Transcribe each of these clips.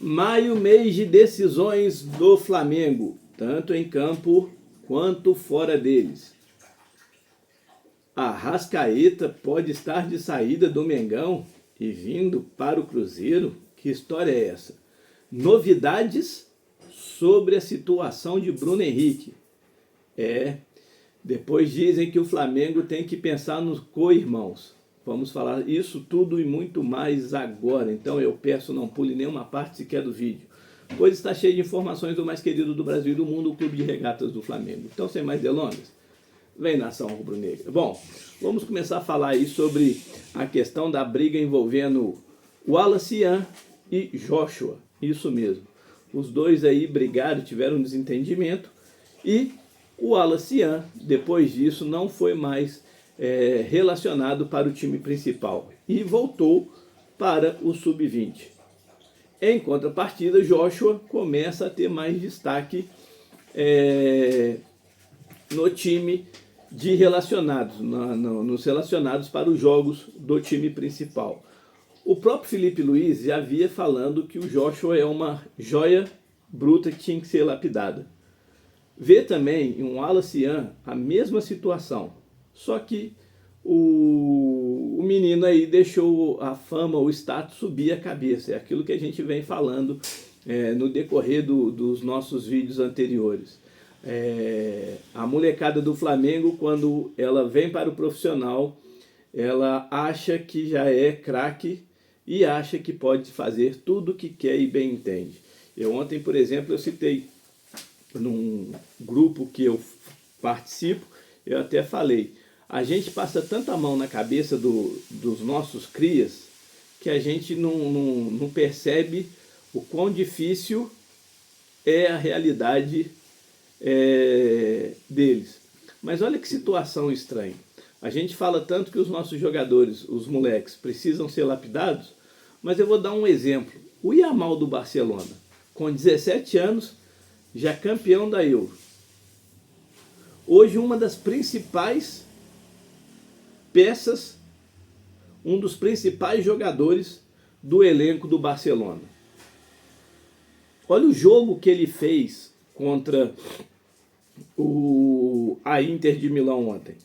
Maio, mês de decisões do Flamengo, tanto em campo quanto fora deles. Arrascaeta pode estar de saída do Mengão e vindo para o Cruzeiro? Que história é essa? Novidades sobre a situação de Bruno Henrique. Depois dizem que o Flamengo tem que pensar nos co-irmãos. Vamos falar isso tudo e muito mais agora. Então eu peço, não pule nenhuma parte sequer do vídeo, pois está cheio de informações do mais querido do Brasil e do mundo, o Clube de Regatas do Flamengo. Então, sem mais delongas, vem nação rubro-negra. Bom, vamos começar a falar aí sobre a questão da briga envolvendo Wallace Ian e Joshua. Isso mesmo. Os dois aí brigaram, tiveram um desentendimento e o Wallace Ian, depois disso, não foi mais relacionado para o time principal e voltou para o Sub-20. Em contrapartida, Joshua começa a ter mais destaque no time de relacionados, nos relacionados para os jogos do time principal. O próprio Felipe Luiz já havia falando que o Joshua é uma joia bruta que tinha que ser lapidada. Vê também em um Wallace Ian a mesma situação, só que o menino aí deixou a fama, o status subir a cabeça. É aquilo que a gente vem falando no decorrer dos nossos vídeos anteriores. A molecada do Flamengo, quando ela vem para o profissional, ela acha que já é craque e acha que pode fazer tudo o que quer e bem entende. Ontem, por exemplo, eu citei num grupo que eu participo, eu até falei, a gente passa tanta mão na cabeça dos nossos crias que a gente não percebe o quão difícil é a realidade deles. Mas olha que situação estranha. A gente fala tanto que os nossos jogadores, os moleques, precisam ser lapidados, mas eu vou dar um exemplo. O Yamal do Barcelona, com 17 anos, já campeão da Euro. Hoje uma das principais peças, um dos principais jogadores do elenco do Barcelona. Olha o jogo que ele fez contra a Inter de Milão ontem.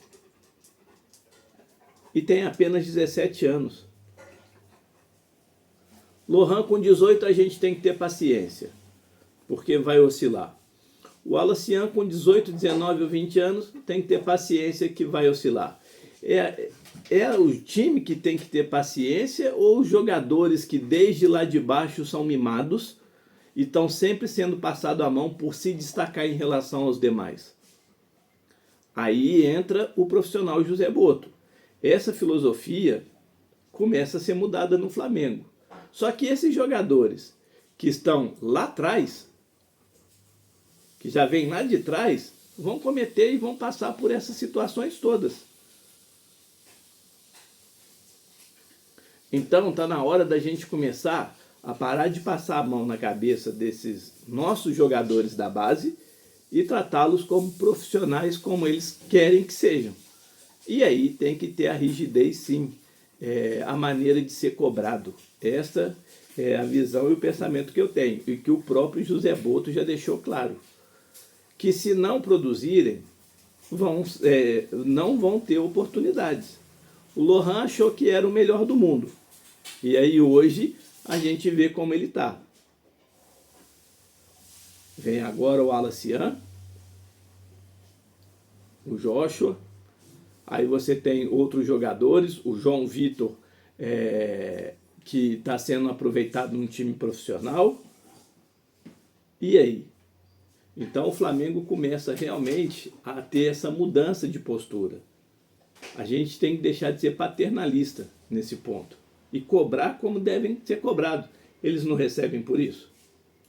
E tem apenas 17 anos. Lohan com 18 a gente tem que ter paciência, porque vai oscilar. O Wallace Ian com 18, 19 ou 20 anos tem que ter paciência, que vai oscilar. É o time que tem que ter paciência ou os jogadores que desde lá de baixo são mimados e estão sempre sendo passados a mão por se destacar em relação aos demais? Aí entra o profissional José Boto. Essa filosofia começa a ser mudada no Flamengo. Só que esses jogadores que estão lá atrás, que já vêm lá de trás, vão cometer e vão passar por essas situações todas. Então está na hora da gente começar a parar de passar a mão na cabeça desses nossos jogadores da base e tratá-los como profissionais, como eles querem que sejam. E aí tem que ter a rigidez, sim, a maneira de ser cobrado. Essa é a visão e o pensamento que eu tenho, e que o próprio José Boto já deixou claro. Que se não produzirem, não vão ter oportunidades. O Lohan achou que era o melhor do mundo. E aí hoje a gente vê como ele está. Vem agora o Wallace Ian, o Joshua. Aí você tem outros jogadores, o João Vitor, que está sendo aproveitado num time profissional. E aí? Então o Flamengo começa realmente a ter essa mudança de postura. A gente tem que deixar de ser paternalista nesse ponto e cobrar como devem ser cobrados. Eles não recebem por isso?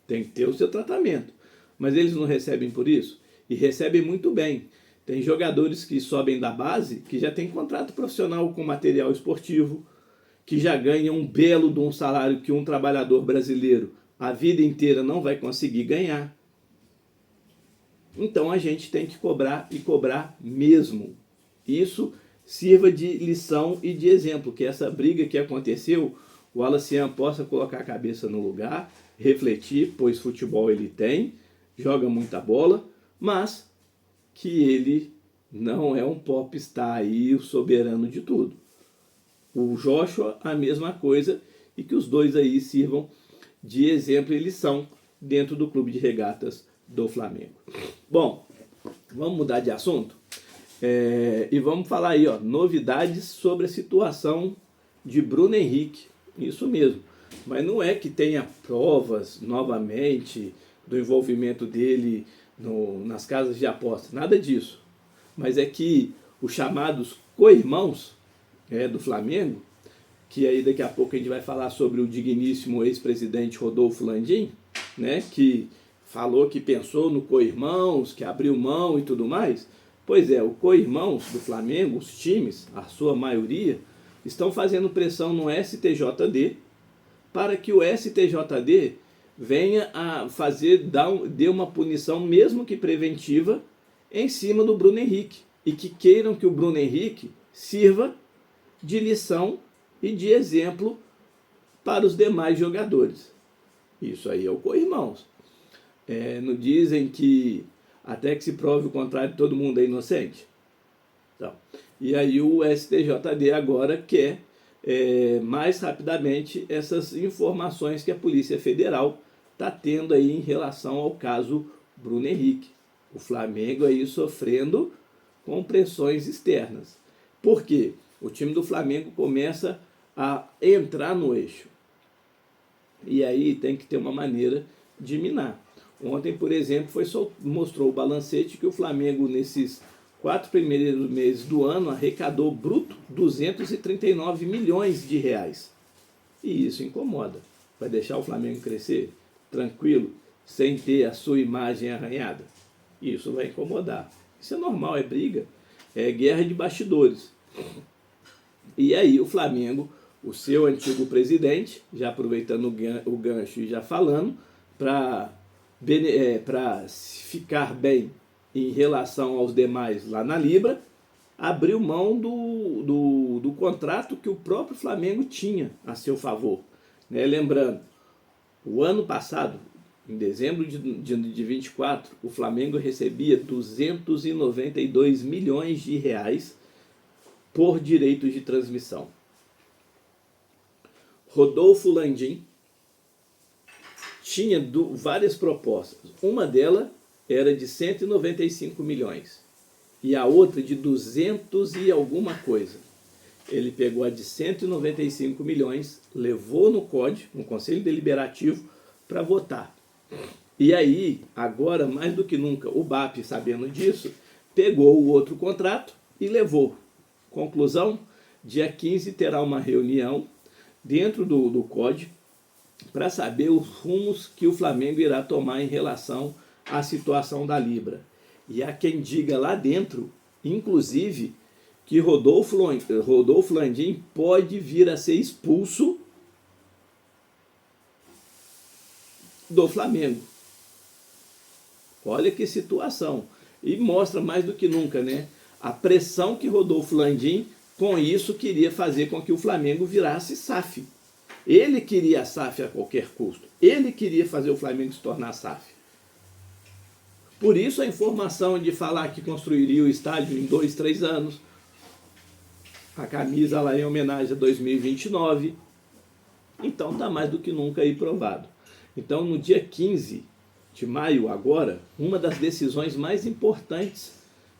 Tem que ter o seu tratamento. Mas eles não recebem por isso? E recebem muito bem. Tem jogadores que sobem da base que já tem contrato profissional com material esportivo, que já ganham um belo de um salário que um trabalhador brasileiro a vida inteira não vai conseguir ganhar. Então a gente tem que cobrar e cobrar mesmo. Isso sirva de lição e de exemplo, que essa briga que aconteceu, o Wallace Ian possa colocar a cabeça no lugar, refletir, pois futebol ele tem, joga muita bola, mas que ele não é um popstar aí, o soberano de tudo. O Joshua, a mesma coisa, e que os dois aí sirvam de exemplo e lição dentro do clube de regatas do Flamengo. Bom, vamos mudar de assunto e vamos falar aí, ó, novidades sobre a situação de Bruno Henrique. Isso mesmo, mas não é que tenha provas novamente do envolvimento dele nas casas de aposta, nada disso. Mas é que os chamados co-irmãos do Flamengo, que aí daqui a pouco a gente vai falar sobre o digníssimo ex-presidente Rodolfo Landim, né, que falou que pensou no co-irmãos, que abriu mão e tudo mais. Pois é, o co-irmãos do Flamengo, os times, a sua maioria, estão fazendo pressão no STJD para que o STJD venha a dê uma punição, mesmo que preventiva, em cima do Bruno Henrique, e que queiram que o Bruno Henrique sirva de lição e de exemplo para os demais jogadores. Isso aí é o co-irmãos. Não dizem que até que se prove o contrário todo mundo é inocente? Então, e aí o STJD agora quer mais rapidamente essas informações que a Polícia Federal está tendo aí em relação ao caso Bruno Henrique. O Flamengo aí sofrendo com pressões externas. Por quê? O time do Flamengo começa a entrar no eixo. E aí tem que ter uma maneira de minar. Ontem, por exemplo, mostrou o balancete que o Flamengo, nesses 4 primeiros meses do ano, arrecadou bruto 239 milhões de reais. E isso incomoda. Vai deixar o Flamengo crescer tranquilo, sem ter a sua imagem arranhada? Isso vai incomodar. Isso é normal, é briga, é guerra de bastidores. E aí o Flamengo, o seu antigo presidente, já aproveitando o gancho e já falando, para ficar bem em relação aos demais lá na Libra, abriu mão do contrato que o próprio Flamengo tinha a seu favor. Lembrando, o ano passado, em dezembro de 24, o Flamengo recebia 292 milhões de reais por direitos de transmissão. Rodolfo Landim tinha várias propostas. Uma delas era de 195 milhões e a outra de 200 e alguma coisa. Ele pegou a de 195 milhões, levou no COD, no Conselho Deliberativo, para votar. E aí, agora, mais do que nunca, o BAP, sabendo disso, pegou o outro contrato e levou. Conclusão, dia 15 terá uma reunião dentro do COD para saber os rumos que o Flamengo irá tomar em relação à situação da Libra. E há quem diga lá dentro, inclusive, que Rodolfo Landim pode vir a ser expulso do Flamengo. Olha que situação. E mostra mais do que nunca, né, a pressão que Rodolfo Landim, com isso, queria fazer com que o Flamengo virasse SAF. Ele queria a SAF a qualquer custo. Ele queria fazer o Flamengo se tornar SAF. Por isso a informação de falar que construiria o estádio em 2, 3 anos. A camisa lá em homenagem a 2029. Então está mais do que nunca aí provado. Então no dia 15 de maio agora, uma das decisões mais importantes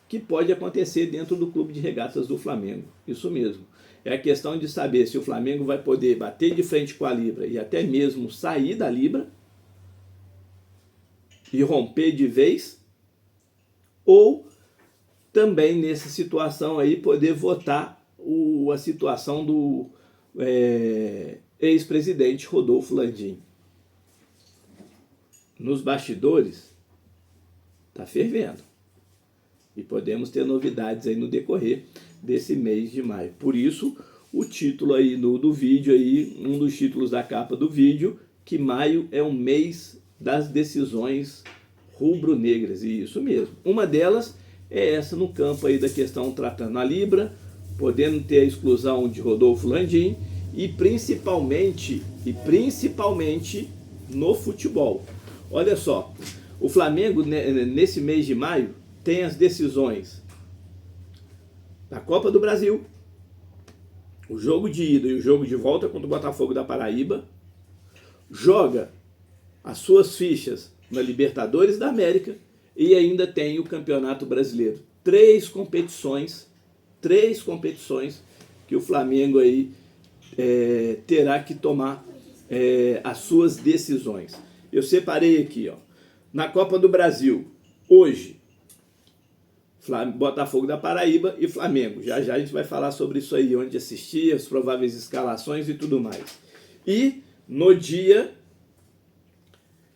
que pode acontecer dentro do Clube de Regatas do Flamengo. Isso mesmo. É a questão de saber se o Flamengo vai poder bater de frente com a Libra e até mesmo sair da Libra e romper de vez, ou também nessa situação aí poder votar a situação do ex-presidente Rodolfo Landim. Nos bastidores está fervendo. E podemos ter novidades aí no decorrer desse mês de maio. Por isso, o título aí do vídeo, aí, um dos títulos da capa do vídeo, que maio é o mês das decisões rubro-negras. E isso mesmo. Uma delas é essa no campo aí da questão tratando a Libra, podendo ter a exclusão de Rodolfo Landim e principalmente no futebol. Olha só, o Flamengo nesse mês de maio tem as decisões da Copa do Brasil, o jogo de ida e o jogo de volta contra o Botafogo da Paraíba, joga as suas fichas na Libertadores da América e ainda tem o Campeonato Brasileiro. Três competições que o Flamengo aí terá que tomar as suas decisões. Eu separei aqui, ó, na Copa do Brasil, hoje, Botafogo da Paraíba e Flamengo. Já já a gente vai falar sobre isso aí, onde assistir, as prováveis escalações e tudo mais. E no dia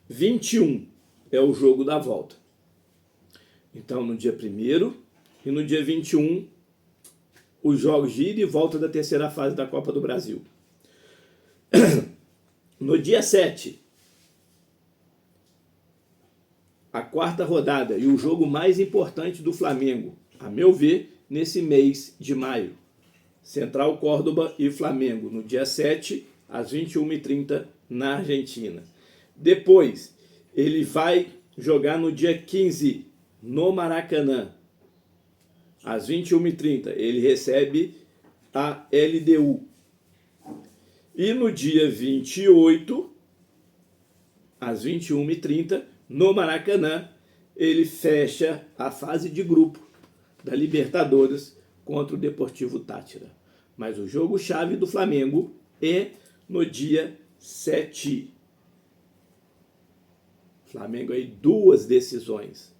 21 é o jogo da volta. Então, no dia 1º e no dia 21, os jogos de ida e volta da terceira fase da Copa do Brasil. No dia 7, a quarta rodada e o jogo mais importante do Flamengo, a meu ver, nesse mês de maio. Central Córdoba e Flamengo, no dia 7, às 21h30, na Argentina. Depois, ele vai jogar no dia 15, no Maracanã, às 21h30. Ele recebe a LDU. E no dia 28, às 21h30, no Maracanã, ele fecha a fase de grupo da Libertadores contra o Deportivo Táchira. Mas o jogo-chave do Flamengo é no dia 7. Flamengo aí, duas decisões.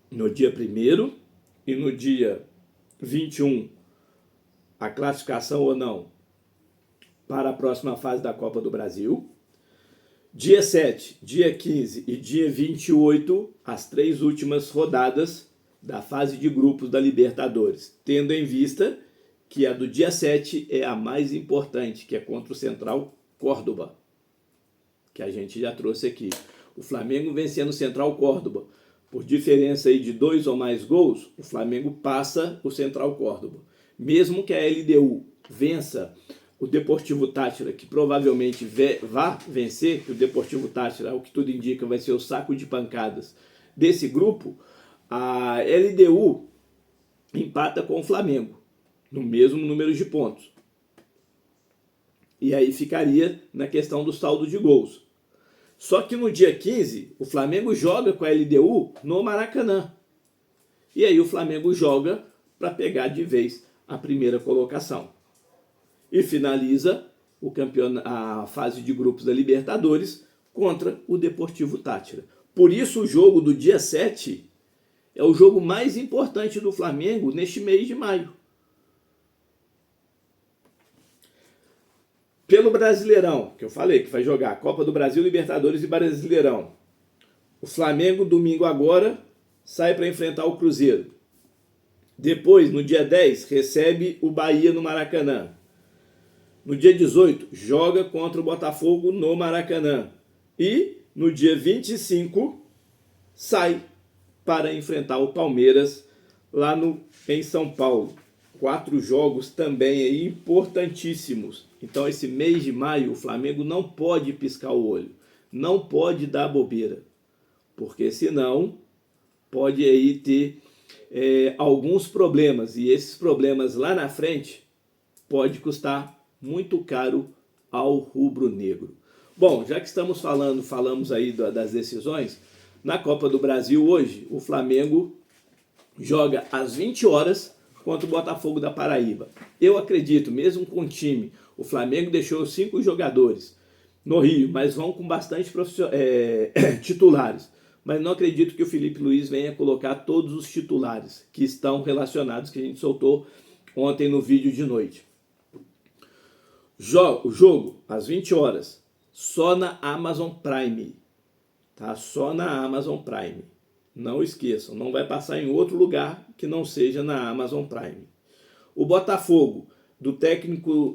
No dia 1º e no dia 21, a classificação ou não para a próxima fase da Copa do Brasil. Dia 7, dia 15 e dia 28, as três últimas rodadas da fase de grupos da Libertadores, tendo em vista que a do dia 7 é a mais importante, que é contra o Central Córdoba, que a gente já trouxe aqui. O Flamengo vencendo o Central Córdoba por diferença aí de 2 ou mais gols, o Flamengo passa o Central Córdoba. Mesmo que a LDU vença o Deportivo Táchira, que provavelmente vá vencer, que o Deportivo Táchira, o que tudo indica, vai ser o saco de pancadas desse grupo, a LDU empata com o Flamengo, no mesmo número de pontos. E aí ficaria na questão do saldo de gols. Só que no dia 15, o Flamengo joga com a LDU no Maracanã. E aí o Flamengo joga para pegar de vez a primeira colocação. E finaliza a fase de grupos da Libertadores contra o Deportivo Táchira. Por isso o jogo do dia 7 é o jogo mais importante do Flamengo neste mês de maio. Pelo Brasileirão, que eu falei que vai jogar Copa do Brasil, Libertadores e Brasileirão. O Flamengo, domingo agora, sai para enfrentar o Cruzeiro. Depois, no dia 10, recebe o Bahia no Maracanã. No dia 18, joga contra o Botafogo no Maracanã. E no dia 25, sai para enfrentar o Palmeiras lá em São Paulo. 4 jogos também aí importantíssimos. Então esse mês de maio o Flamengo não pode piscar o olho. Não pode dar bobeira. Porque senão pode aí ter alguns problemas. E esses problemas lá na frente pode custar muito caro ao rubro-negro. Bom, já que falamos aí das decisões, na Copa do Brasil hoje, o Flamengo joga às 20 horas contra o Botafogo da Paraíba. Eu acredito, mesmo com o time, o Flamengo deixou 5 jogadores no Rio, mas vão com bastante titulares. Mas não acredito que o Filipe Luiz venha colocar todos os titulares que estão relacionados, que a gente soltou ontem no vídeo de noite. O jogo, às 20 horas, só na Amazon Prime. Tá? Só na Amazon Prime. Não esqueçam, não vai passar em outro lugar que não seja na Amazon Prime. O Botafogo, do técnico,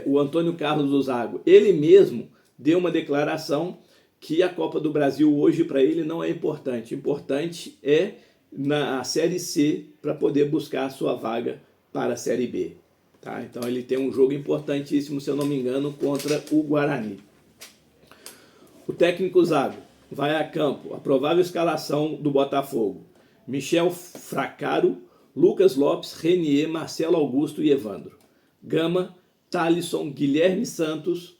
o Antônio Carlos do Zago, ele mesmo deu uma declaração que a Copa do Brasil hoje para ele não é importante. Importante é na Série C para poder buscar a sua vaga para a Série B. Tá? Então ele tem um jogo importantíssimo, se eu não me engano, contra o Guarani. O técnico Zago vai a campo. A provável escalação do Botafogo: Michel Fracaro, Lucas Lopes, Renier, Marcelo Augusto e Evandro. Gama, Thalisson, Guilherme Santos.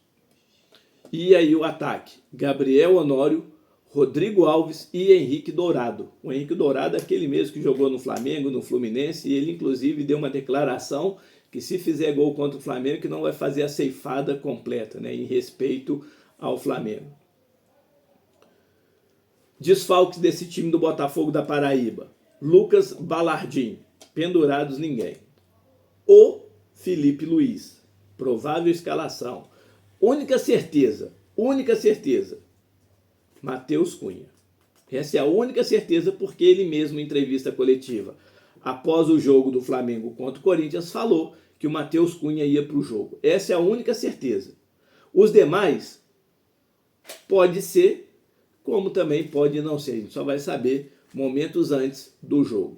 E aí o ataque: Gabriel Honório, Rodrigo Alves e Henrique Dourado. O Henrique Dourado é aquele mesmo que jogou no Flamengo, no Fluminense, e ele inclusive deu uma declaração que se fizer gol contra o Flamengo, que não vai fazer a ceifada completa, né, em respeito ao Flamengo. Desfalques desse time do Botafogo da Paraíba: Lucas Balardim, pendurados ninguém. O Filipe Luiz, provável escalação. Única certeza, Matheus Cunha. Essa é a única certeza, porque ele mesmo, em entrevista coletiva, após o jogo do Flamengo contra o Corinthians, falou que o Matheus Cunha ia para o jogo. Essa é a única certeza. Os demais, pode ser, como também pode não ser. A gente só vai saber momentos antes do jogo.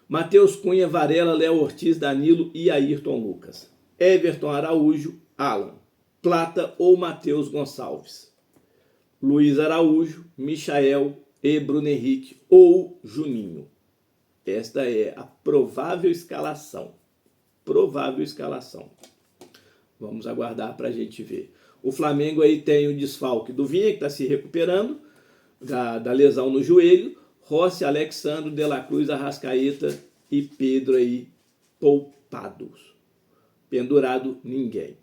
Matheus Cunha, Varela, Léo Ortiz, Danilo e Ayrton Lucas. Everton Araújo, Alan, Plata ou Matheus Gonçalves. Luiz Araújo, Michael e Bruno Henrique ou Juninho. Esta é a provável escalação. Vamos aguardar para a gente ver. O Flamengo aí tem o desfalque do Vinha, que está se recuperando da lesão no joelho. Rossi, Alexandre, De La Cruz, Arrascaeta e Pedro aí poupados. Pendurado ninguém.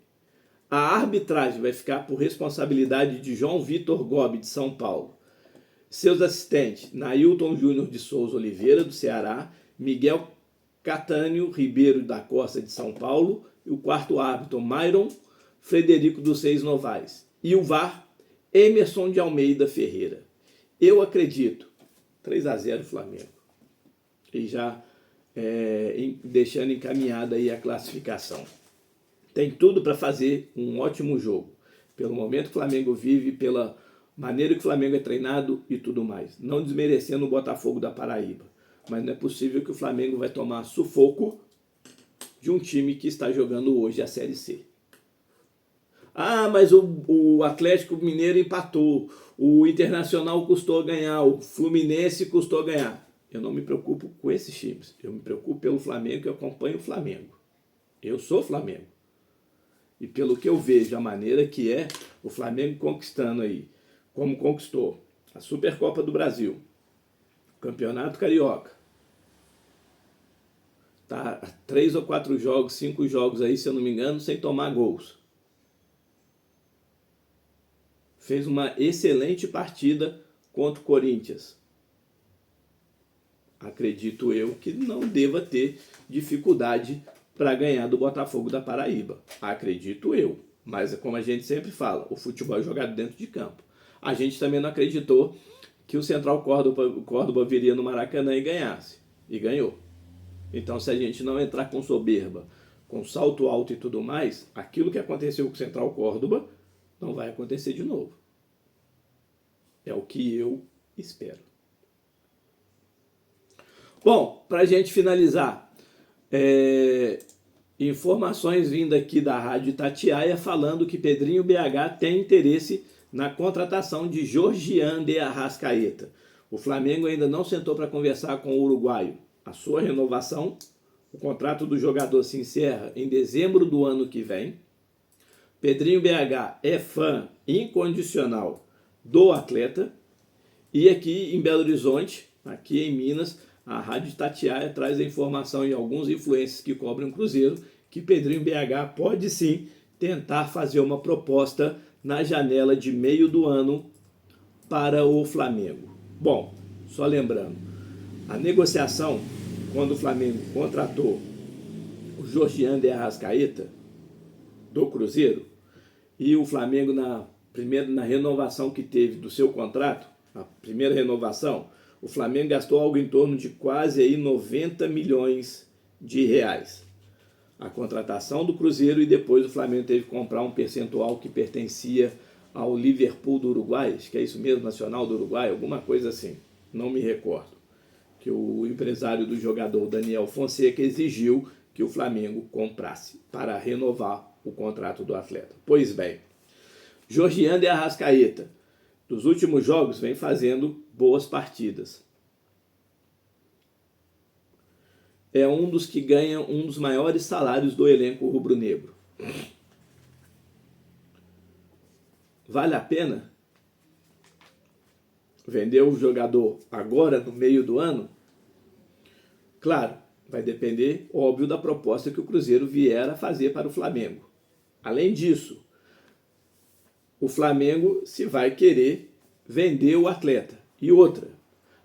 A arbitragem vai ficar por responsabilidade de João Vitor Gobi, de São Paulo. Seus assistentes: Nailton Júnior de Souza Oliveira, do Ceará, Miguel Catânio Ribeiro da Costa, de São Paulo, e o quarto árbitro, Myron Frederico dos Seis Novaes. E o VAR, Emerson de Almeida Ferreira. Eu acredito 3-0 Flamengo. E já deixando encaminhada aí a classificação. Tem tudo para fazer um ótimo jogo. Pelo momento que o Flamengo vive, pela maneira que o Flamengo é treinado e tudo mais. Não desmerecendo o Botafogo da Paraíba. Mas não é possível que o Flamengo vai tomar sufoco de um time que está jogando hoje a Série C. Ah, mas o Atlético Mineiro empatou. O Internacional custou ganhar. O Fluminense custou ganhar. Eu não me preocupo com esses times. Eu me preocupo pelo Flamengo, que eu acompanho o Flamengo. Eu sou Flamengo. E pelo que eu vejo, a maneira que é o Flamengo conquistando aí, como conquistou a Supercopa do Brasil, o Campeonato Carioca, tá 3 ou 4 jogos, 5 jogos aí, se eu não me engano, sem tomar gols. Fez uma excelente partida contra o Corinthians. Acredito eu que não deva ter dificuldade para ganhar do Botafogo da Paraíba. Acredito eu. Mas, como a gente sempre fala, o futebol é jogado dentro de campo. A gente também não acreditou que o Central Córdoba viria no Maracanã e ganhasse. E ganhou. Então, se a gente não entrar com soberba, com salto alto e tudo mais, aquilo que aconteceu com o Central Córdoba não vai acontecer de novo. É o que eu espero. Bom, para a gente finalizar, informações vindas aqui da Rádio Itatiaia falando que Pedrinho BH tem interesse na contratação de Georgian de Arrascaeta. O Flamengo ainda não sentou para conversar com o uruguaio. A sua renovação, o contrato do jogador se encerra em dezembro do ano que vem. Pedrinho BH é fã incondicional do atleta. E aqui em Belo Horizonte, aqui em Minas, a Rádio Itatiaia traz a informação e alguns influencers que cobrem o Cruzeiro que Pedrinho BH pode sim tentar fazer uma proposta na janela de meio do ano para o Flamengo. Bom, só lembrando, a negociação, quando o Flamengo contratou o Georgian de Arrascaeta do Cruzeiro, e o Flamengo na renovação que teve do seu contrato, a primeira renovação, o Flamengo gastou algo em torno de quase aí 90 milhões de reais. A contratação do Cruzeiro, e depois o Flamengo teve que comprar um percentual que pertencia ao Liverpool do Uruguai, acho que é isso mesmo, Nacional do Uruguai, alguma coisa assim, não me recordo. Que o empresário do jogador, Daniel Fonseca, exigiu que o Flamengo comprasse para renovar o contrato do atleta. Pois bem, Georgian de Arrascaeta, dos últimos jogos, vem fazendo boas partidas. É um dos que ganha um dos maiores salários do elenco rubro-negro. Vale a pena vender o jogador agora, no meio do ano? Claro, vai depender, óbvio, da proposta que o Cruzeiro vier a fazer para o Flamengo. Além disso, o Flamengo se vai querer vender o atleta. E outra,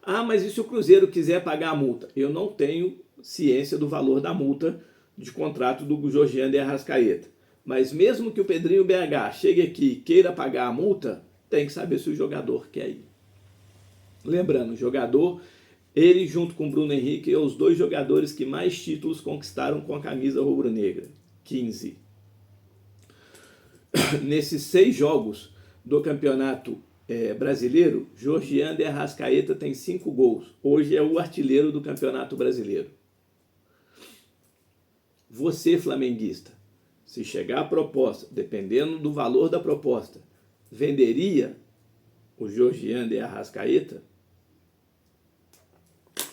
mas e se o Cruzeiro quiser pagar a multa? Eu não tenho ciência do valor da multa de contrato do Georgian de Arrascaeta. Mas mesmo que o Pedrinho BH chegue aqui e queira pagar a multa, tem que saber se o jogador quer ir. Lembrando, o jogador, ele junto com o Bruno Henrique, é os dois jogadores que mais títulos conquistaram com a camisa rubro-negra. 15. Nesses 6 jogos do campeonato brasileiro, Georgian de Arrascaeta tem 5 gols. Hoje é o artilheiro do campeonato brasileiro. Você, flamenguista, se chegar a proposta, dependendo do valor da proposta, venderia o Georgian de Arrascaeta?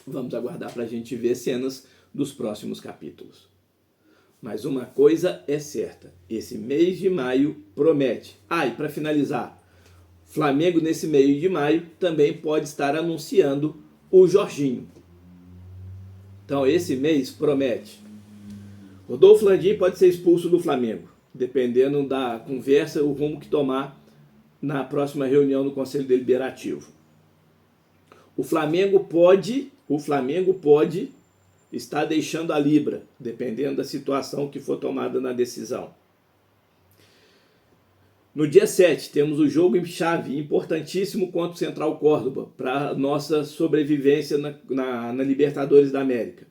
Vamos aguardar para a gente ver cenas dos próximos capítulos. Mas uma coisa é certa, esse mês de maio promete. E para finalizar, Flamengo nesse mês de maio também pode estar anunciando o Jorginho. Então esse mês promete. Rodolfo Landim pode ser expulso do Flamengo, dependendo da conversa, o rumo que tomar na próxima reunião do Conselho Deliberativo. O Flamengo pode estar deixando a Libra, dependendo da situação que for tomada na decisão. No dia 7, temos o jogo em chave importantíssimo contra o Central Córdoba, para nossa sobrevivência na Libertadores da América.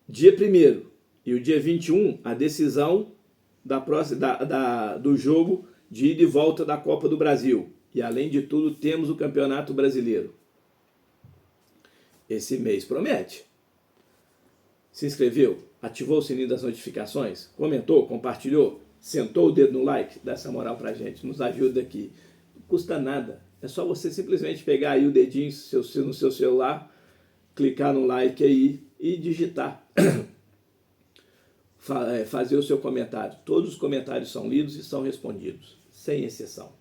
Dia 1º e o dia 21, a decisão do jogo de ida e volta da Copa do Brasil. E, além de tudo, temos o Campeonato Brasileiro. Esse mês promete. Se inscreveu? Ativou o sininho das notificações? Comentou? Compartilhou? Sentou o dedo no like? Dá essa moral pra gente, nos ajuda aqui. Não custa nada. É só você simplesmente pegar aí o dedinho no seu celular, clicar no like aí e digitar. Fazer o seu comentário. Todos os comentários são lidos e são respondidos, sem exceção.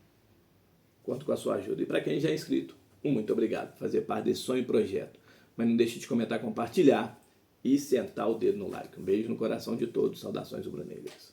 Conto com a sua ajuda. E para quem já é inscrito, muito obrigado por fazer parte desse sonho e projeto. Mas não deixe de comentar, compartilhar e sentar o dedo no like. Um beijo no coração de todos. Saudações rubro-negras.